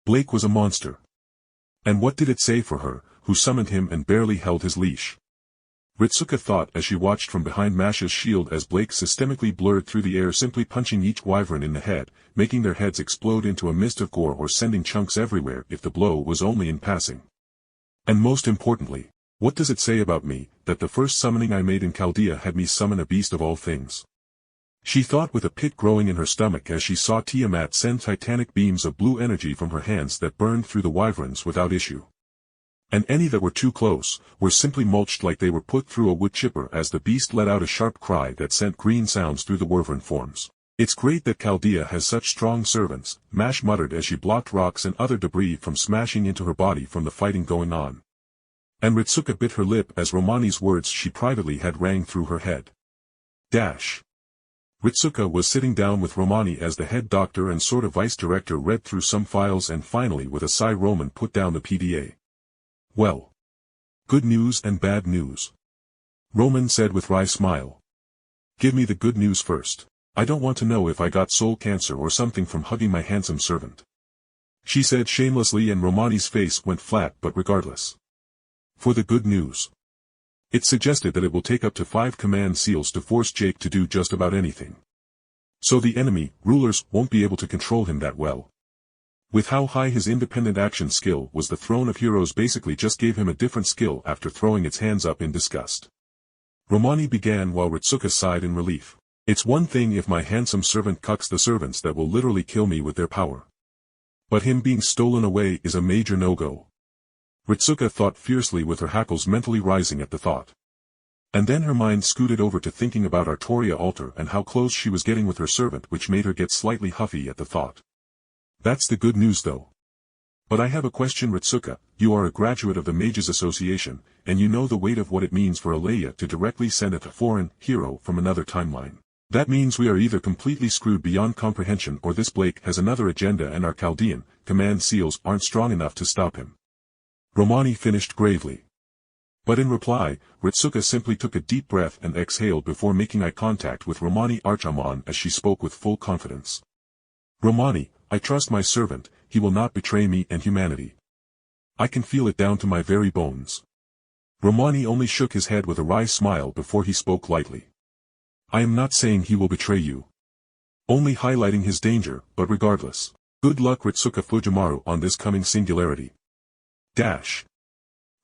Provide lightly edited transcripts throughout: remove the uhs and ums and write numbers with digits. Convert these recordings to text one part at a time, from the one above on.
Blake was a monster. And what did it say for her, who summoned him and barely held his leash? Ritsuka thought as she watched from behind Mash's shield as Blake systemically blurred through the air, simply punching each wyvern in the head, making their heads explode into a mist of gore or sending chunks everywhere if the blow was only in passing. And most importantly, what does it say about me, that the first summoning I made in Chaldea had me summon a beast of all things? She thought with a pit growing in her stomach as she saw Tiamat send titanic beams of blue energy from her hands that burned through the wyverns without issue. And any that were too close, were simply mulched like they were put through a wood chipper as the beast let out a sharp cry that sent green sounds through the wyvern forms. It's great that Chaldea has such strong servants, Mash muttered as she blocked rocks and other debris from smashing into her body from the fighting going on. And Ritsuka bit her lip as Romani's words she privately had rang through her head. Ritsuka was sitting down with Romani as the head doctor and sort of vice director read through some files, and finally with a sigh Roman put down the PDA. Well. Good news and bad news. Roman said with wry smile. Give me the good news first. I don't want to know if I got soul cancer or something from hugging my handsome servant. She said shamelessly, and Romani's face went flat, but regardless. For the good news. It suggested that it will take up to 5 command seals to force Jake to do just about anything. So the enemy, rulers, won't be able to control him that well. With how high his independent action skill was, the Throne of Heroes basically just gave him a different skill after throwing its hands up in disgust. Romani began while Ritsuka sighed in relief. It's one thing if my handsome servant cucks the servants that will literally kill me with their power. But him being stolen away is a major no-go. Ritsuka thought fiercely, with her hackles mentally rising at the thought. And then her mind scooted over to thinking about Artoria Alter and how close she was getting with her servant, which made her get slightly huffy at the thought. That's the good news though. But I have a question, Ritsuka. You are a graduate of the Mages Association, and you know the weight of what it means for Alea to directly send a foreign hero from another timeline. That means we are either completely screwed beyond comprehension, or this Blake has another agenda and our Chaldean command seals aren't strong enough to stop him. Romani finished gravely. But in reply, Ritsuka simply took a deep breath and exhaled before making eye contact with Romani Archamon as she spoke with full confidence. Romani, I trust my servant, he will not betray me and humanity. I can feel it down to my very bones. Romani only shook his head with a wry smile before he spoke lightly. I am not saying he will betray you. Only highlighting his danger, but regardless. Good luck, Ritsuka Fujimaru, on this coming singularity.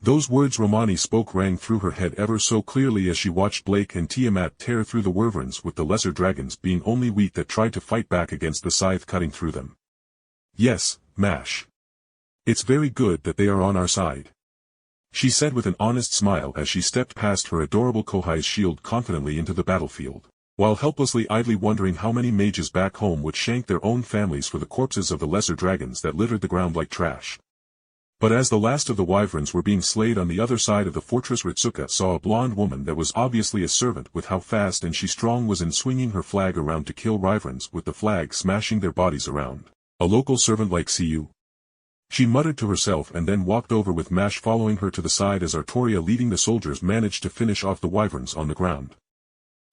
Those words Romani spoke rang through her head ever so clearly as she watched Blake and Tiamat tear through the wyverns, with the lesser dragons being only wheat that tried to fight back against the scythe cutting through them. Yes, Mash. It's very good that they are on our side. She said with an honest smile as she stepped past her adorable Kohai's shield confidently into the battlefield, while helplessly idly wondering how many mages back home would shank their own families for the corpses of the lesser dragons that littered the ground like trash. But as the last of the wyverns were being slayed on the other side of the fortress, Ritsuka saw a blonde woman that was obviously a servant with how fast and she strong was in swinging her flag around to kill wyverns, with the flag smashing their bodies around. A local servant like Siu. She muttered to herself and then walked over with Mash following her to the side as Artoria leading the soldiers managed to finish off the wyverns on the ground.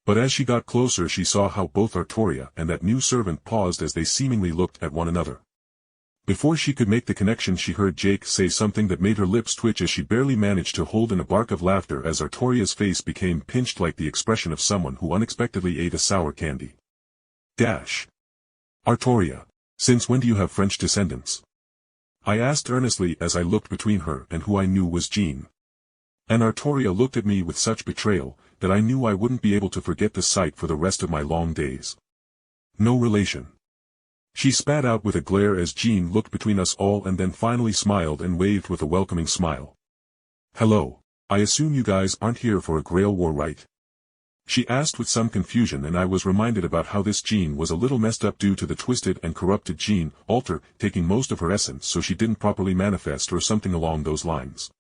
But as she got closer she saw how both Artoria and that new servant paused as they seemingly looked at one another. Before she could make the connection she heard Jake say something that made her lips twitch as she barely managed to hold in a bark of laughter as Artoria's face became pinched like the expression of someone who unexpectedly ate a sour candy. Artoria, since when do you have French descendants? I asked earnestly as I looked between her and who I knew was Jean. And Artoria looked at me with such betrayal that I knew I wouldn't be able to forget the sight for the rest of my long days. No relation. She spat out with a glare as Jean looked between us all and then finally smiled and waved with a welcoming smile. Hello, I assume you guys aren't here for a Grail War, right? She asked with some confusion, and I was reminded about how this Jean was a little messed up due to the twisted and corrupted Jean Alter taking most of her essence, so she didn't properly manifest or something along those lines.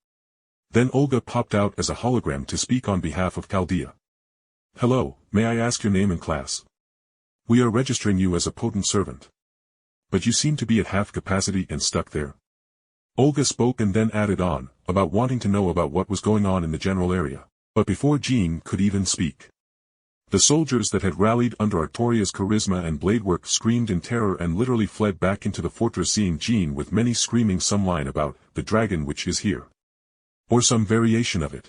Then Olga popped out as a hologram to speak on behalf of Chaldea. Hello, may I ask your name and class? We are registering you as a potent servant. But you seem to be at half capacity and stuck there. Olga spoke and then added on, about wanting to know about what was going on in the general area. But before Jean could even speak, The soldiers that had rallied under Artoria's charisma and bladework screamed in terror and literally fled back into the fortress, seeing Jean with many screaming some line about, "The dragon which is here." Or some variation of it.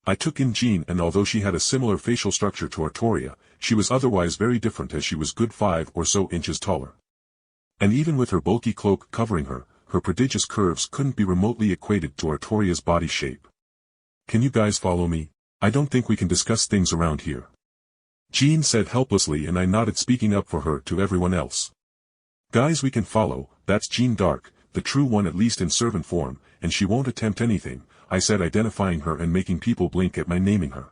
I took in Jean, and although she had a similar facial structure to Artoria, she was otherwise very different, as she was good 5 or so inches taller. And even with her bulky cloak covering her, her prodigious curves couldn't be remotely equated to Artoria's body shape. "Can you guys follow me? I don't think we can discuss things around here," Jean said helplessly, and I nodded, speaking up for her to everyone else. "Guys, we can follow, that's Jean d'Arc, the true one, at least in servant form, and she won't attempt anything," I said, identifying her and making people blink at my naming her.